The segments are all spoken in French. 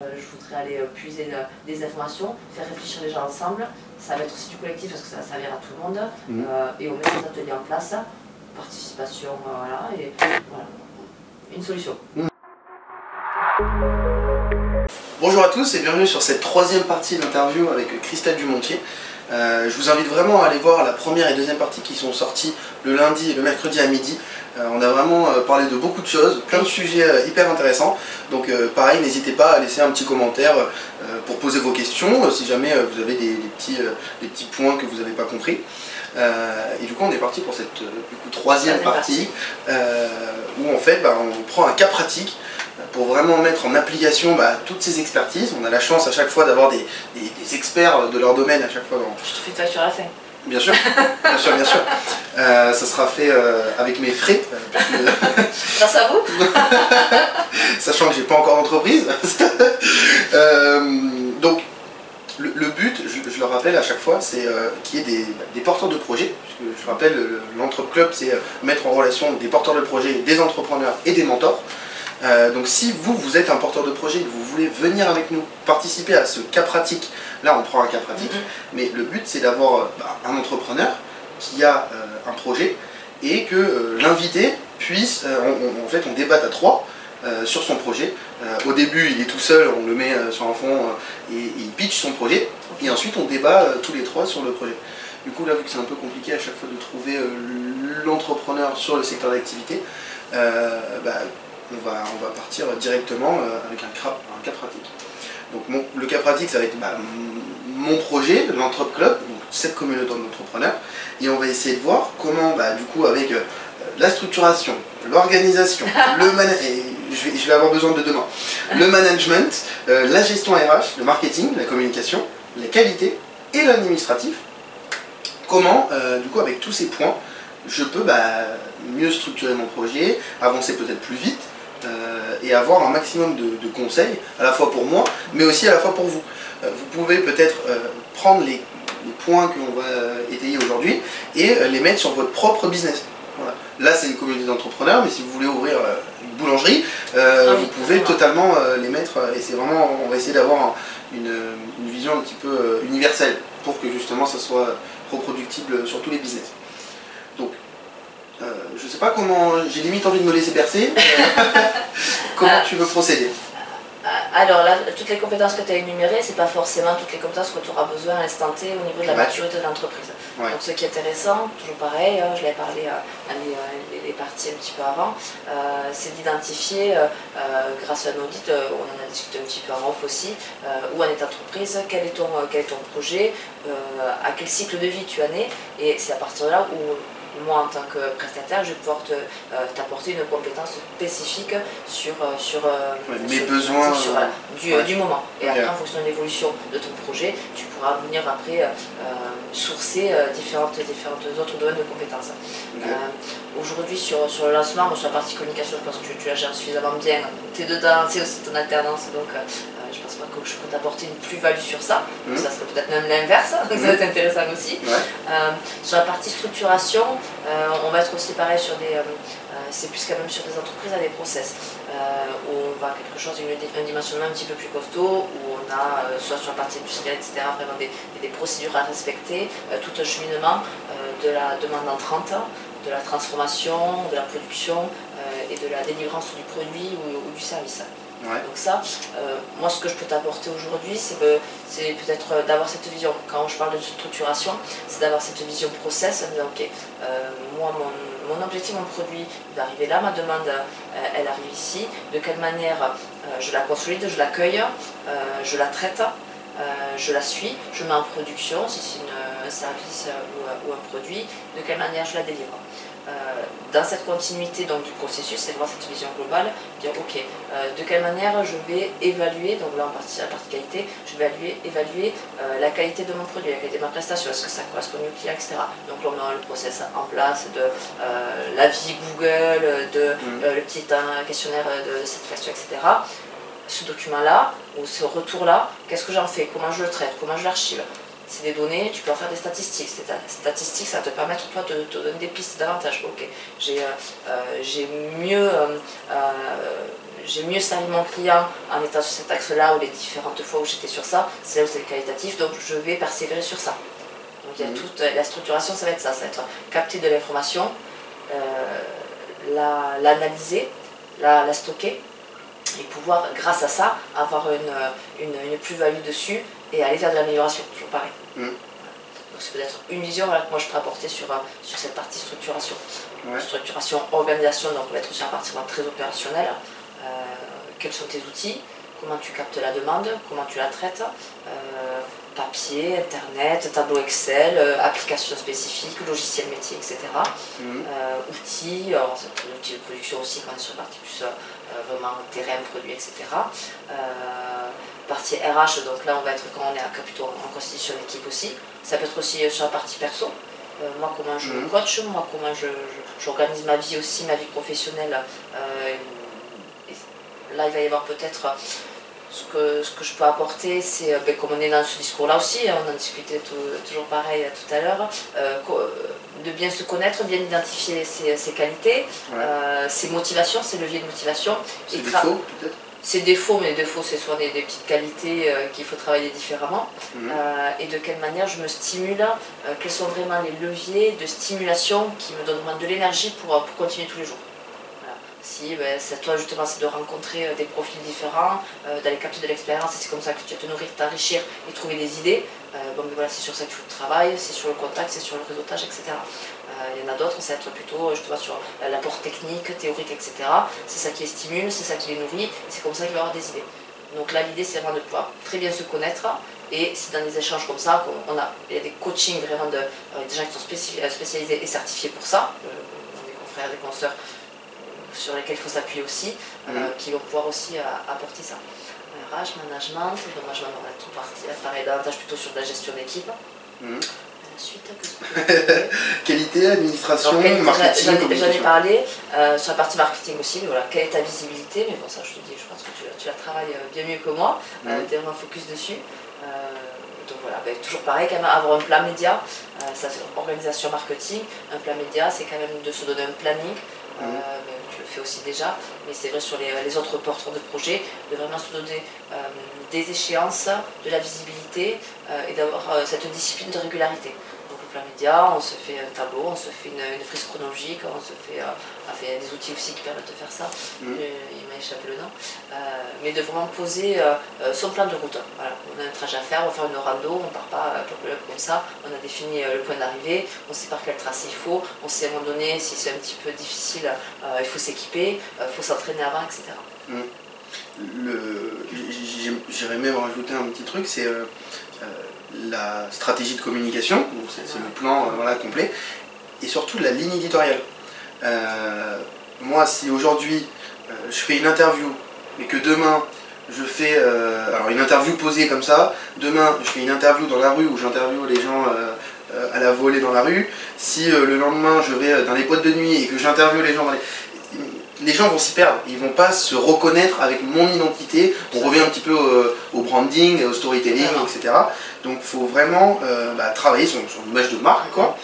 Je voudrais aller puiser des informations, faire réfléchir les gens ensemble. Ça va être aussi du collectif parce que ça va servir à tout le monde. Et on met des ateliers en place, participation, voilà, et voilà, une solution. Bonjour à tous et bienvenue sur cette troisième partie d'interview avec Christelle Dumontier. Je vous invite vraiment à aller voir la première et deuxième partie qui sont sorties le lundi et le mercredi à midi. On a vraiment parlé de beaucoup de choses, plein de sujets hyper intéressants. Donc pareil, n'hésitez pas à laisser un petit commentaire pour poser vos questions, si jamais vous avez des petits points que vous n'avez pas compris. Et du coup on est parti pour cette troisième partie où en fait on prend un cas pratique pour vraiment mettre en application toutes ces expertises. On a la chance à chaque fois d'avoir des experts de leur domaine à chaque fois. Je te fais une facture à la fin. Bien sûr, bien sûr, bien sûr. Ça sera fait avec mes frais. Grâce à vous. Sachant que j'ai pas encore d'entreprise. Donc le but, je le rappelle à chaque fois, c'est qu'il y ait des porteurs de projets. Puisque je rappelle, l'Entrepreclub, c'est mettre en relation des porteurs de projets, des entrepreneurs et des mentors. Donc si vous êtes un porteur de projet et que vous voulez venir avec nous participer à ce cas pratique, là on prend un cas pratique, mais le but c'est d'avoir un entrepreneur qui a un projet et que l'invité puisse, en fait on débatte à trois sur son projet. Au début il est tout seul, on le met sur un fond et il pitch son projet, et ensuite on débat tous les trois sur le projet. Du coup là, vu que c'est un peu compliqué à chaque fois de trouver l'entrepreneur sur le secteur d'activité, on va partir directement avec un cas pratique. Donc le cas pratique, ça va être mon projet, l'Entrepreclub, donc cette communauté d'entrepreneurs, et on va essayer de voir comment, du coup, avec la structuration, l'organisation, je vais avoir besoin de demain, le management, la gestion RH, le marketing, la communication, la qualité et l'administratif, comment, du coup, avec tous ces points, je peux mieux structurer mon projet, avancer peut-être plus vite, et avoir un maximum de conseils, à la fois pour moi, mais aussi à la fois pour vous. Vous pouvez peut-être prendre les points que l'on va étayer aujourd'hui et les mettre sur votre propre business. Voilà. Là, c'est une communauté d'entrepreneurs, mais si vous voulez ouvrir une boulangerie, vous pouvez totalement les mettre, et c'est vraiment, on va essayer d'avoir une vision un petit peu universelle pour que justement ça soit reproductible sur tous les business. Donc, je sais pas comment, j'ai limite envie de me laisser bercer. Comment tu veux procéder? Alors là, toutes les compétences que tu as énumérées, c'est pas forcément toutes les compétences que tu auras besoin à l'instant T au niveau de la maturité de l'entreprise. Ouais. Donc ce qui est intéressant, toujours pareil, je l'avais parlé les parties un petit peu avant, c'est d'identifier, grâce à un audit, on en a discuté un petit peu en off aussi, où en est l'entreprise, quel est ton projet, à quel cycle de vie tu en es, et c'est à partir de là où moi en tant que prestataire, je vais pouvoir t'apporter une compétence spécifique sur mes besoins du moment. Et après, en fonction de l'évolution de ton projet, tu pourras venir après sourcer différentes autres domaines de compétences. Aujourd'hui, sur le lancement, sur la partie communication, je pense que tu la gères suffisamment bien. Tu es dedans, c'est aussi ton alternance, donc je pense pas que je peux t'apporter une plus-value sur ça. Ça serait peut-être même l'inverse, donc ça va être intéressant aussi. Sur la partie structuration, on va être aussi pareil sur des... c'est plus quand même sur des entreprises à des process, où on va quelque chose, un dimensionnement un petit peu plus costaud, où on a, soit sur la partie industrielle, etc., vraiment des procédures à respecter, tout un cheminement de la demande entrante, de la transformation, de la production et de la délivrance du produit ou du service. Donc ça, moi ce que je peux t'apporter aujourd'hui, c'est peut-être d'avoir cette vision. Quand je parle de structuration, c'est d'avoir cette vision process, en disant ok, moi mon objectif, mon produit, il va arriver là, ma demande, elle arrive ici, de quelle manière je la consolide, je l'accueille, je la traite, je la suis, je mets en production, si c'est un service ou un produit, de quelle manière je la délivre. Dans cette continuité donc, du processus, c'est de voir cette vision globale, dire ok, de quelle manière je vais évaluer, donc là en partie la partie qualité, je vais évaluer la qualité de mon produit, la qualité de ma prestation, est-ce que ça correspond au client, etc. Donc là on a le process en place de l'avis Google, le petit questionnaire de satisfaction, etc. Ce document-là, ou ce retour-là, qu'est-ce que j'en fais, comment je le traite, comment je l'archive. C'est des données, tu peux en faire des statistiques. Ces statistiques, ça va te permettre, toi, de te donner des pistes davantage. Ok, j'ai mieux j'ai mieux servi mon client en étant sur cet axe-là, ou les différentes fois où j'étais sur ça, c'est là où c'est qualitatif, donc je vais persévérer sur ça. Donc il y a toute la structuration, ça va être ça, ça va être capter de l'information, l'analyser, la stocker, et pouvoir, grâce à ça, avoir une plus-value dessus et aller vers de l'amélioration, toujours pareil. Donc c'est peut-être une vision voilà, que moi je peux apporter sur cette partie structuration. Ouais. Structuration, organisation, donc on va être sur un partie très opérationnelle. Quels sont tes outils? Comment tu captes la demande? Comment tu la traites? Papier, internet, tableau Excel, applications spécifiques, logiciels métiers, etc. Outils, outils de production aussi quand on est sur la partie plus vraiment terrain, produit, etc. Partie RH, donc là on va être quand on est plutôt en constitution d'équipe aussi. Ça peut être aussi sur la partie perso. Moi comment je coach, moi comment j'organise ma vie aussi, ma vie professionnelle. Là il va y avoir peut-être ce que je peux apporter, c'est comme on est dans ce discours là aussi, on en discutait toujours pareil tout à l'heure, de bien se connaître, bien identifier ses qualités, ses motivations, ses leviers de motivation. Ses défauts peut-être? Ses défauts, mais les défauts c'est soit des petites qualités qu'il faut travailler différemment, et de quelle manière je me stimule, quels sont vraiment les leviers de stimulation qui me donnent de l'énergie pour continuer tous les jours. Si c'est toi justement, c'est de rencontrer des profils différents, d'aller capter de l'expérience, et c'est comme ça que tu vas te nourrir, t'enrichir et trouver des idées. Bon, mais voilà, c'est sur ça que tu travailles, c'est sur le contact, c'est sur le réseautage, etc. Il y en a d'autres, ça va être plutôt justement sur l'apport technique, théorique, etc. C'est ça qui les stimule, c'est ça qui les nourrit, et c'est comme ça qu'il va y avoir des idées. Donc là, l'idée, c'est vraiment de pouvoir très bien se connaître, et c'est dans des échanges comme ça il y a des coachings vraiment des gens qui sont spécialisés et certifiés pour ça, des confrères, des consoeurs, sur lesquels il faut s'appuyer aussi, qui vont pouvoir aussi apporter ça. RH, management, on va tout partir, pareil, davantage plutôt sur de la gestion d'équipe. Suite, qualité, administration, donc, marketing, j'en ai parlé, sur la partie marketing aussi, mais voilà, quelle est ta visibilité, mais bon ça je te dis, je pense que tu la travailles bien mieux que moi, tu es vraiment focus dessus. Donc voilà, toujours pareil, quand même avoir un plan média, ça c'est organisation marketing, un plan média c'est quand même de se donner un planning. Tu le fais aussi déjà, mais c'est vrai sur les autres porteurs de projet, de vraiment se donner des échéances, de la visibilité et d'avoir cette discipline de régularité. Donc le plan média, on se fait un tableau, on se fait une frise chronologique, on se fait des outils aussi qui permettent de faire ça, il m'a échappé le nom, mais de vraiment poser son plan de route. Voilà. On a un trajet à faire, on va faire une rando, on ne part pas comme ça, on a défini le point d'arrivée, on sait par quel tracé il faut, on sait à un moment donné si c'est un petit peu difficile, il faut s'équiper, il faut s'entraîner avant, etc. J'irais même rajouter un petit truc, c'est la stratégie de communication, donc c'est le plan complet, et surtout la ligne éditoriale. Moi, si aujourd'hui je fais une interview, et que demain je fais alors une interview posée comme ça, demain je fais une interview dans la rue où j'interviewe les gens à la volée dans la rue, si le lendemain je vais dans les boîtes de nuit et que j'interviewe les gens les gens vont s'y perdre, ils vont pas se reconnaître avec mon identité, on revient un petit peu au branding, au storytelling, etc. Donc il faut vraiment travailler sur l'image de marque, quoi.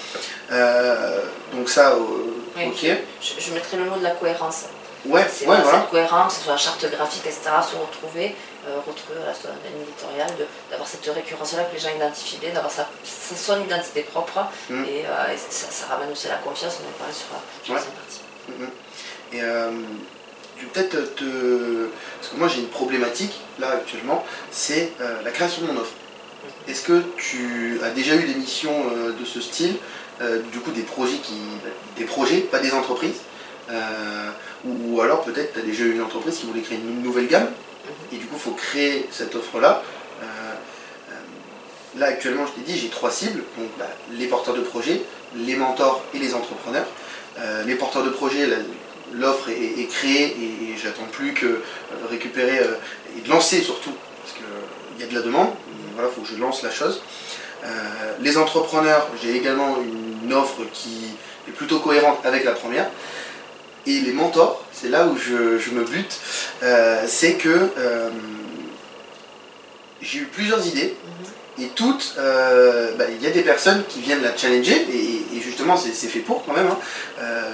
Donc ça, ok. Je mettrai le mot de la cohérence. Ouais, voilà. Cette cohérence, sur la charte graphique, etc., se retrouver sur la ligne éditoriale, d'avoir cette récurrence-là que les gens identifient bien, d'avoir son identité propre, et ça ramène aussi à la confiance, on en parlait sur cette partie. Et je vais peut-être parce que moi j'ai une problématique là actuellement, c'est la création de mon offre. Est-ce que tu as déjà eu des missions de ce style, du coup des projets, pas des entreprises, ou alors peut-être tu as déjà eu une entreprise qui voulait créer une nouvelle gamme, et du coup il faut créer cette offre-là. Là actuellement, je t'ai dit, j'ai 3 cibles, donc les porteurs de projets, les mentors et les entrepreneurs. Les porteurs de projets, l'offre est créée et j'attends plus que récupérer et de lancer surtout, parce qu'il y a de la demande, voilà, il faut que je lance la chose. Les entrepreneurs, j'ai également une offre qui est plutôt cohérente avec la première. Et les mentors, c'est là où je me bute, c'est que j'ai eu plusieurs idées, et toutes, il y a des personnes qui viennent la challenger, et justement justement c'est fait pour quand même, hein,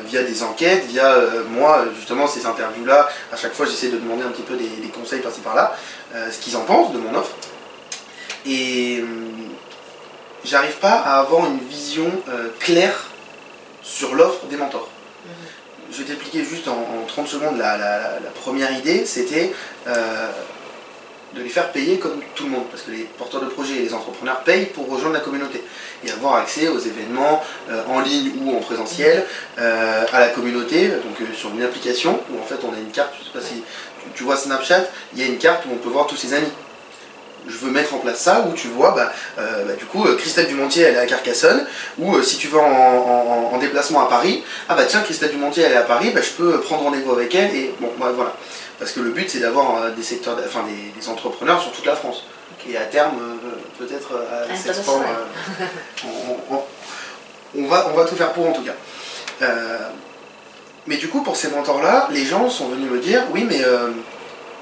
via des enquêtes, via moi justement ces interviews-là, à chaque fois j'essaie de demander un petit peu des conseils par-ci par-là, ce qu'ils en pensent de mon offre. Et j'arrive pas à avoir une vision claire sur l'offre des mentors. Je vais t'expliquer juste en 30 secondes la première idée, c'était de les faire payer comme tout le monde, parce que les porteurs de projets et les entrepreneurs payent pour rejoindre la communauté et avoir accès aux événements en ligne ou en présentiel, à la communauté, donc sur une application où en fait on a une carte, je sais pas si tu vois Snapchat, il y a une carte où on peut voir tous ses amis. Je veux mettre en place ça où tu vois, du coup, Christelle Dumontier elle est à Carcassonne, ou si tu vas en déplacement à Paris, ah bah tiens, Christelle Dumontier elle est à Paris, je peux prendre rendez-vous avec elle, et bon, voilà. Parce que le but c'est d'avoir des secteurs, enfin des entrepreneurs sur toute la France. Et à terme, peut-être à s'expandre. On va tout faire pour en tout cas. Mais du coup, pour ces mentors-là, les gens sont venus me dire, oui mais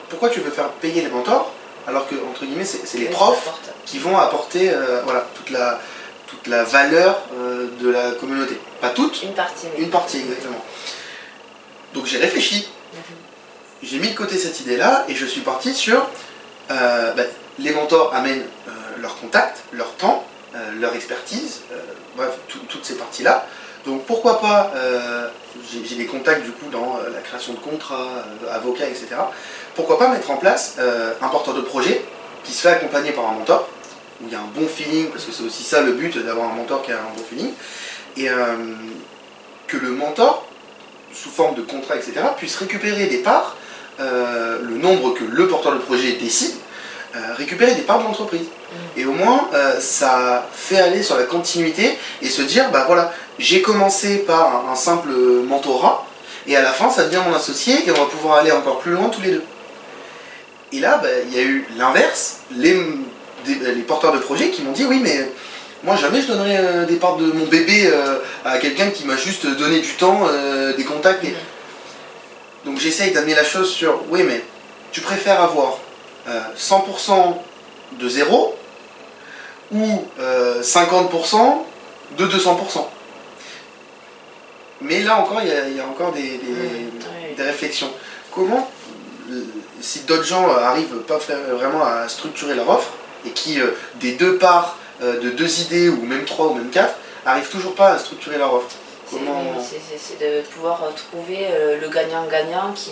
pourquoi tu veux faire payer les mentors alors que, entre guillemets, c'est les profs qui vont apporter voilà, toute la valeur de la communauté. Pas toute, une partie. Oui. Une partie, exactement. Donc j'ai réfléchi. J'ai mis de côté cette idée-là et je suis parti sur les mentors amènent leurs contacts, leur temps, leur expertise, bref, toutes ces parties-là. Donc pourquoi pas, j'ai des contacts du coup dans la création de contrats, avocats, etc. Pourquoi pas mettre en place un porteur de projet qui se fait accompagner par un mentor, où il y a un bon feeling, parce que c'est aussi ça le but, d'avoir un mentor qui a un bon feeling, et que le mentor, sous forme de contrat, etc., puisse récupérer des parts, le nombre que le porteur de projet décide, récupérer des parts de l'entreprise. Et au moins, ça fait aller sur la continuité et se dire, voilà, j'ai commencé par un simple mentorat, et à la fin, ça devient mon associé, et on va pouvoir aller encore plus loin tous les deux. Et là, il y a eu l'inverse, les porteurs de projet qui m'ont dit, oui, mais moi jamais je donnerais des parts de mon bébé à quelqu'un qui m'a juste donné du temps, des contacts. Donc j'essaye d'amener la chose sur, oui, mais tu préfères avoir 100% de zéro ou 50% de 200%. Mais là encore, il y a encore des réflexions. Comment, si d'autres gens arrivent pas vraiment à structurer leur offre, et qui, des deux parts, de deux idées, ou même trois, ou même quatre, arrivent toujours pas à structurer leur offre? C'est de pouvoir trouver le gagnant-gagnant qui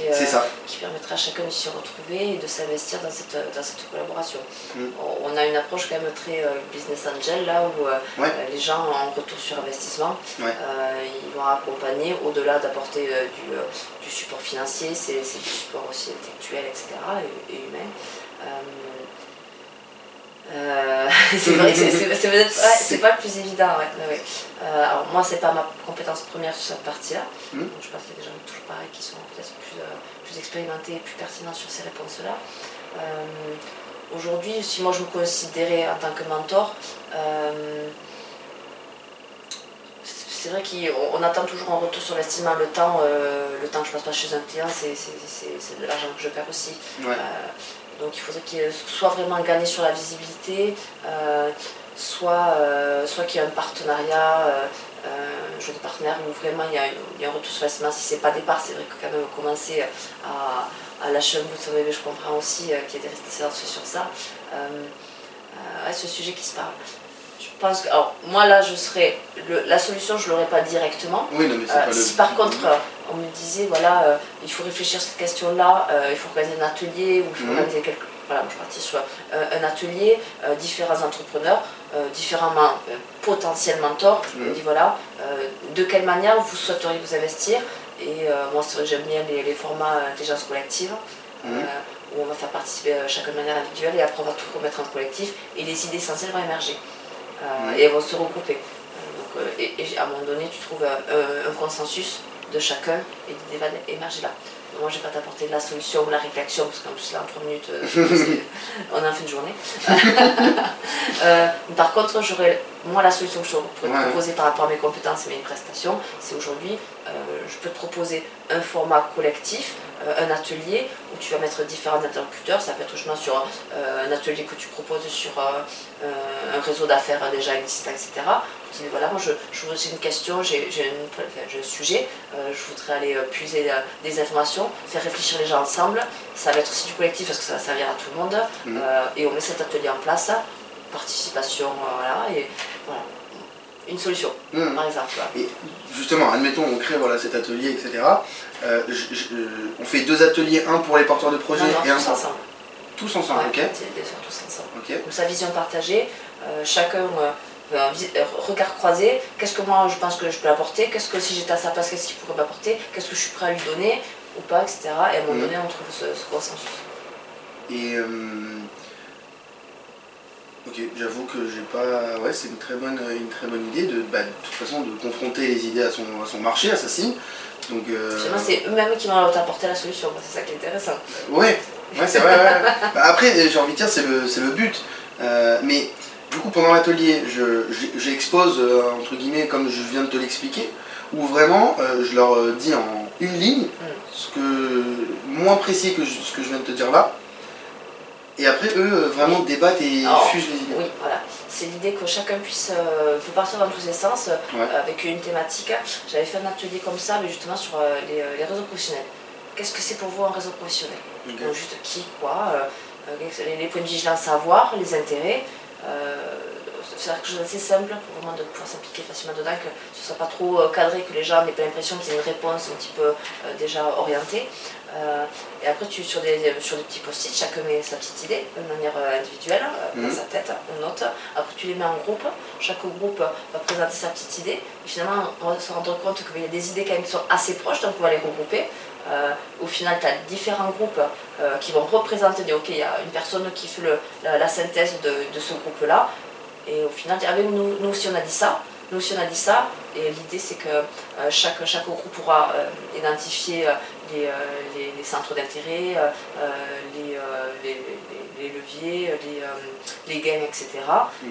permettra à chacun de s'y retrouver et de s'investir dans cette collaboration. On a une approche quand même très business angel, là où les gens en retour sur investissement, ils vont accompagner au-delà d'apporter du support financier, c'est du support aussi intellectuel, etc. et humain. C'est vrai que c'est pas le plus évident. Alors moi c'est pas ma compétence première sur cette partie-là. Donc je pense qu'il y a des gens toujours pareils qui sont peut-être plus expérimentés et plus pertinents sur ces réponses-là. Aujourd'hui, si moi je me considérais en tant que mentor, c'est vrai qu'on attend toujours un retour sur l'investissement. Le temps que je passe pas chez un client, c'est de l'argent que je perds aussi. Donc il faudrait qu'il soit vraiment gagné sur la visibilité, soit qu'il y ait un partenariat, un jeu de partenaire où vraiment il y a un retour sur l'investissement. Si c'est pas départ, c'est vrai que quand même commencer à lâcher un bout de son bébé, je comprends aussi qu'il y ait des réticences sur ça. C'est un sujet qui se parle. Je pense que, alors moi là la solution je l'aurais pas directement. Oui, non, mais c'est pas si par contre on me disait voilà il faut réfléchir à cette question là, il faut organiser un atelier ou il faut organiser voilà, je suis partie sur un atelier, différents entrepreneurs, différents potentiels mentors. Je me dis voilà de quelle manière vous souhaiteriez vous investir, et moi c'est vrai que j'aime bien les formats intelligence collective. Où on va faire participer chacun de manière individuelle et après on va tout remettre en collectif et les idées essentielles vont émerger. Et elles vont se regrouper. Et à un moment donné, tu trouves un consensus de chacun et l'idée va émerger là. Moi, je ne vais pas t'apporter la solution ou la réflexion, parce qu'en plus, là, en 3 minutes, on est en fin de journée. Par contre, moi, la solution que je pourrais proposer par rapport à mes compétences et mes prestations, c'est aujourd'hui je peux te proposer un format collectif, un atelier où tu vas mettre différents interlocuteurs. Ça peut être justement sur un atelier que tu proposes sur un réseau d'affaires déjà existant, etc. Tu dis voilà, moi j'ai une question, j'ai un sujet, je voudrais aller puiser des informations, faire réfléchir les gens ensemble. Ça va être aussi du collectif parce que ça va servir à tout le monde. Et on met cet atelier en place, participation, voilà, et voilà. Une solution, par exemple. Et justement, admettons, on crée voilà, cet atelier, etc. On fait 2 ateliers, un pour les porteurs de projets et un tous pour... ensemble. Tous ensemble, Ouais, ok. Tous ensemble. Okay. Comme ça, vision partagée, chacun regard croisé, qu'est-ce que moi je pense que je peux apporter, qu'est-ce que si j'étais à sa place, qu'est-ce qu'il pourrait m'apporter, qu'est-ce que je suis prêt à lui donner ou pas, etc. Et à un moment donné, on trouve ce consensus. Et ok, j'avoue que j'ai pas... Ouais, c'est une très bonne idée de toute façon de confronter les idées à son marché, à sa cible. Donc, finalement, c'est eux-mêmes qui vont apporter la solution, c'est ça qui est intéressant. Ouais, c'est vrai. Ouais. Après, j'ai envie de dire, c'est le but. Mais du coup, pendant l'atelier, j'expose, entre guillemets, comme je viens de te l'expliquer, où vraiment, je leur dis en une ligne, ce que moins précis que ce que je viens de te dire là. Et après, eux, vraiment débattent et fusent les idées. Oui, voilà. C'est l'idée que chacun puisse peut partir dans tous les sens, avec une thématique. J'avais fait un atelier comme ça, mais justement sur les réseaux professionnels. Qu'est-ce que c'est pour vous un réseau professionnel? Donc juste qui, quoi, les points de vigilance à avoir, les intérêts. C'est quelque chose d'assez simple pour vraiment de pouvoir s'impliquer facilement dedans, que ce ne soit pas trop cadré, que les gens n'aient pas l'impression qu'ils aient une réponse un petit peu déjà orientée. Et après, sur des petits post-it, chacun met sa petite idée de manière individuelle, dans sa tête, on note. Après, tu les mets en groupe, chaque groupe va présenter sa petite idée. Et finalement, on va se rendre compte qu'il y a des idées quand même qui sont assez proches, donc on va les regrouper. Au final, tu as différents groupes qui vont représenter, ok, il y a une personne qui fait la synthèse de ce groupe-là. Et au final, nous aussi on a dit ça, nous aussi on a dit ça, et l'idée c'est que chaque groupe pourra identifier les centres d'intérêt, les leviers, les gains, etc.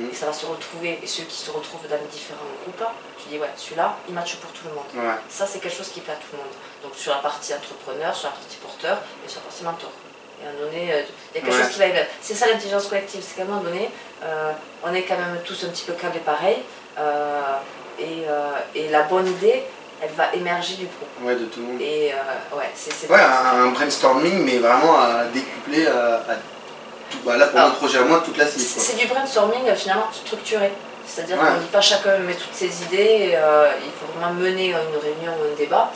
Et ça va se retrouver, et ceux qui se retrouvent dans les différents groupes, tu dis ouais, celui-là, il match pour tout le monde. Ouais. Ça c'est quelque chose qui plaît à tout le monde. Donc sur la partie entrepreneur, sur la partie porteur et sur la partie mentor. Et à un moment donné, il y a quelque chose qui va émerger. C'est ça l'intelligence collective, c'est qu'à un moment donné, on est quand même tous un petit peu câblés pareil, et la bonne idée, elle va émerger du groupe. Ouais, de tout le monde. Et c'est un brainstorming, mais vraiment à décupler à tout. Bah là, pour mon projet à moi, toute la cible. C'est du brainstorming finalement structuré. C'est-à-dire qu'on ne dit pas chacun met toutes ses idées, il faut vraiment mener une réunion ou un débat.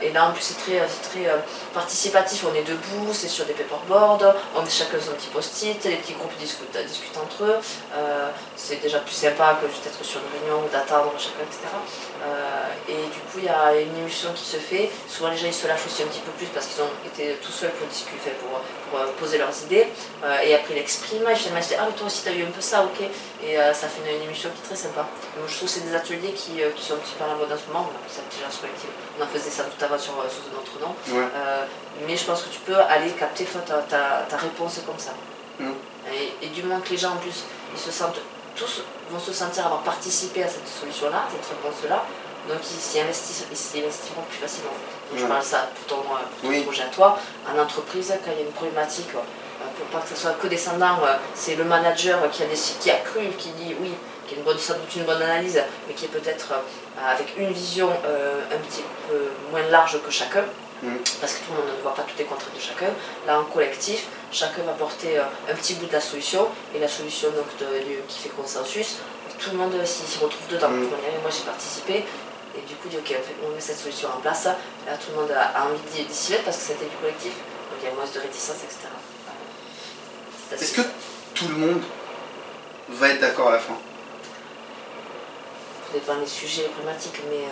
Et là en plus c'est très participatif, on est debout, c'est sur des paperboards, on est chacun son petit post-it, les petits groupes discutent entre eux. C'est déjà plus sympa que juste être sur une réunion ou d'attendre chacun, etc. Et du coup il y a une émulsion qui se fait. Souvent les gens ils se lâchent aussi un petit peu plus parce qu'ils ont été tout seuls pour discuter, pour poser leurs idées. Et après ils l'expriment, et finalement ils se disent ah mais toi aussi t'as eu un peu ça, ok. Et ça fait une émission qui est très sympa. Donc, je trouve que c'est des ateliers qui sont un petit peu à la mode en ce moment. On appelle ça l'intelligence collective. On en faisait ça tout à l'heure sous un autre nom. Mais je pense que tu peux aller capter ta réponse comme ça. Et du moment que les gens en plus tous vont se sentir avoir participé à cette solution-là, cette réponse-là, donc ils s'y investiront plus facilement. Donc je parle ça pour ton projet à toi. En entreprise, quand il y a une problématique, pour pas que ce soit que descendant, c'est le manager qui a cru, qui dit oui, qui a sans doute une bonne analyse, mais qui est peut-être avec une vision un petit peu moins large que chacun, parce que tout le monde ne voit pas toutes les contraintes de chacun. Là en collectif, chacun va porter un petit bout de la solution, et la solution donc, qui fait consensus, tout le monde s'y retrouve dedans. Moi j'ai participé, et du coup dit ok, on met cette solution en place, là tout le monde a envie d'y mettre parce que c'était du collectif, donc il y a moins de réticence, etc. Est-ce que tout le monde va être d'accord à la fin? Ça dépend des sujets, des problématiques, mais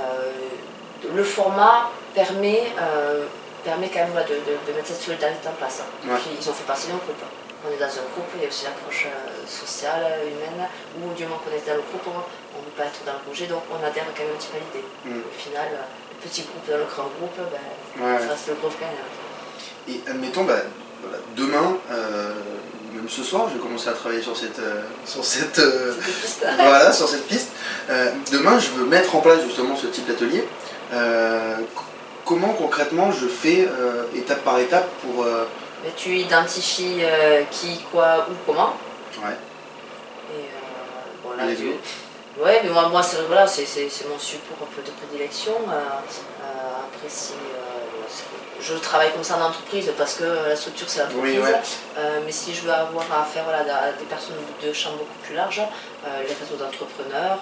le format permet quand même de mettre cette solidarité en place. Puis ils ont fait partie d'un groupe. On est dans un groupe, il y a aussi l'approche sociale, humaine, ou du moment qu'on est dans le groupe, on ne veut pas être dans le projet, donc on adhère quand même un petit peu à l'idée. Au final, le petit groupe dans le grand groupe, ça reste le groupe gagnant. Et admettons, demain, ce soir, je vais commencer à travailler sur cette piste. Voilà, sur cette piste. Demain, je veux mettre en place justement ce type d'atelier. Comment concrètement je fais étape par étape pour... Mais tu identifies qui, quoi, où, comment. Ouais. Et bon, là, ouais, mais moi c'est voilà, mon support un peu de prédilection. Après, si je travaille comme ça en entreprise parce que la structure c'est l'entreprise, oui, ouais. Mais si je veux avoir affaire à des personnes de champ beaucoup plus large, les réseaux d'entrepreneurs,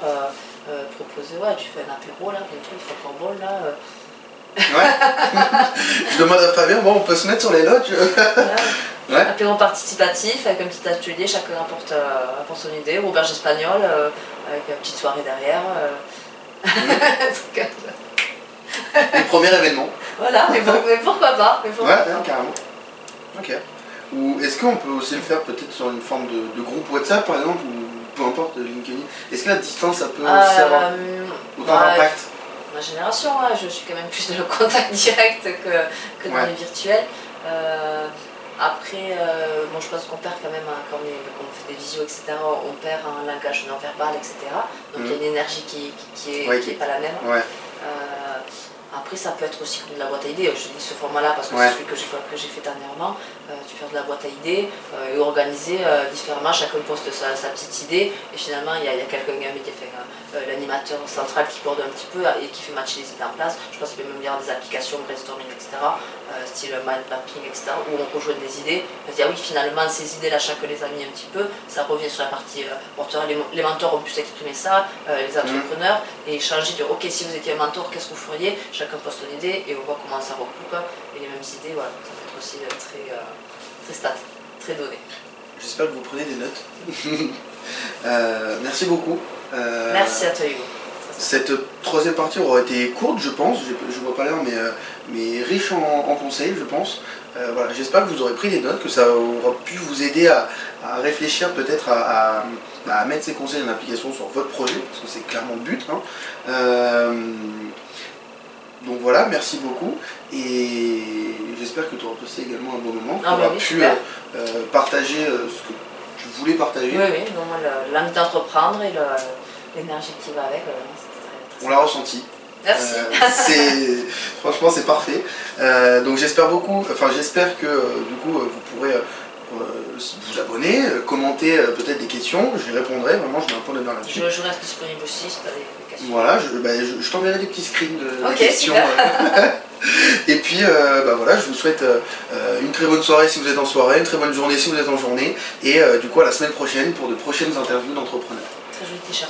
proposer, ouais, tu fais un apéro là, bientôt il fait encore bon là. Ouais. Je demande à Fabien, bon, on peut se mettre sur les loges. Ouais. Apéro participatif avec un petit atelier, chacun apporte son idée, ou auberge espagnole avec une petite soirée derrière. Le premier événement. Voilà, mais pourquoi pas, carrément. Ok. Ou est-ce qu'on peut aussi le faire peut-être sur une forme de groupe WhatsApp par exemple, ou peu importe, LinkedIn. Est-ce que la distance ça peut aussi avoir autant d'impact? Ma génération, je suis quand même plus dans le contact direct que dans les virtuels. Après, bon, je pense qu'on perd quand même, quand on fait des visios, etc., on perd un langage non verbal, etc. Donc il y a une énergie qui est pas la même. Ouais. Après, ça peut être aussi comme de la boîte à idées. Je dis ce format-là parce que c'est celui que j'ai fait dernièrement. Tu fais de la boîte à idées et organiser différemment. Chacun poste sa petite idée et finalement, il y a quelqu'un, l'animateur central qui borde un petit peu et qui fait matcher les idées en place. Je pense qu'il peut même y avoir des applications, brainstorming, etc., style mind mapping, etc., où on rejoint des idées. On se dit, ah oui, finalement, ces idées-là, chacun les a mis un petit peu. Ça revient sur la partie porteur. Les mentors ont pu s'exprimer ça, les entrepreneurs, et échanger, dire, ok, si vous étiez un mentor, qu'est-ce que vous feriez? Chacun poste une idée et on voit comment ça recoupe. Et les mêmes idées, voilà, ça peut être aussi très stat, très donné. J'espère que vous prenez des notes. Merci beaucoup. Merci à toi, Hugo. Cette troisième partie aura été courte, je pense, je ne vois pas l'heure, mais riche en conseils, je pense. Voilà, j'espère que vous aurez pris des notes, que ça aura pu vous aider à réfléchir peut-être à mettre ces conseils en application sur votre projet, parce que c'est clairement le but. Donc voilà, merci beaucoup, et j'espère que tu auras passé également un bon moment, que tu auras pu partager ce que tu voulais partager. Oui, l'envie d'entreprendre et l'énergie qui va avec. On l'a ressenti. Merci. Franchement, c'est parfait. Donc j'espère que du coup vous pourrez vous abonner, commenter peut-être des questions, j'y répondrai, vraiment je mets un point d'honneur là-dessus. Je reste disponible aussi si tu as des questions. Voilà, je t'enverrai des petits screens de questions. Et puis voilà, je vous souhaite une très bonne soirée si vous êtes en soirée, une très bonne journée si vous êtes en journée, et du coup à la semaine prochaine pour de prochaines interviews d'entrepreneurs. Très joli t-shirt.